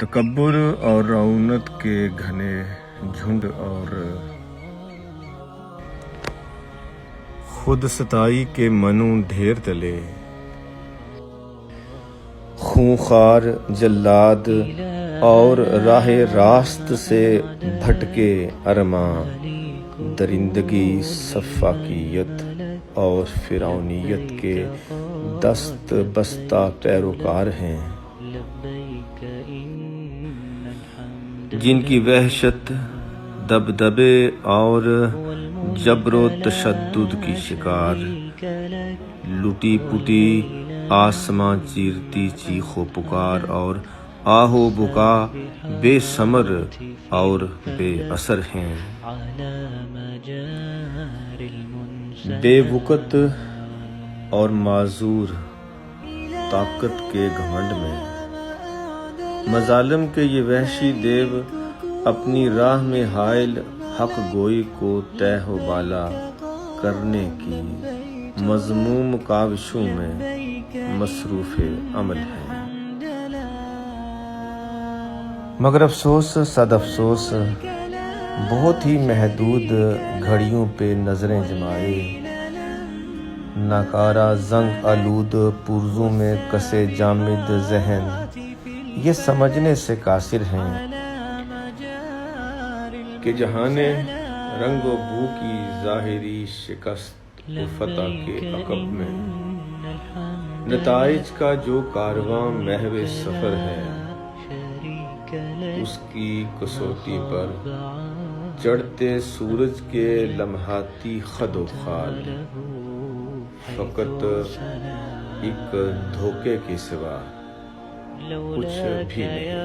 تکبر اور رعونت کے گھنے جھنڈ اور خود ستائی کے منوں ڈھیر تلے، خونخوار جلاد اور راہ راست سے بھٹکے ارماں، درندگی سفاکیت اور فرعونیت کے دست بستہ پیروکار ہیں، جن کی وحشت دبدبے اور جبر و تشدد کی شکار، لٹی پٹی آسماں چیرتی چیخ و پکار اور آہ و بکا بے ثمر اور بے اثر ہیں، بے وقت اور معذور طاقت کے گھمنڈ میں، مظالم کے یہ وحشی دیو اپنی راہ میں حائل حق گوئی کو تہ و بالا کرنے کی مذموم کاوشوں میں مصروف عمل ہیں، مگر افسوس صد افسوس بہت ہی محدود گھڑیوں پہ نظریں جمائے، ناکارہ زنگ آلود پرزوں میں کسے جامد ذہن یہ سمجھنے سے قاصر ہیں کہ جہان رنگ و بو کی ظاہری شکست و فتح کے عقب میں نتائج کا جو کارواں محو سفر ہے، اس کی کسوٹی پر چڑھتے سورج کے لمحاتی خد و خال فقط ایک دھوکے کے سوا کچھ بھی نہیں۔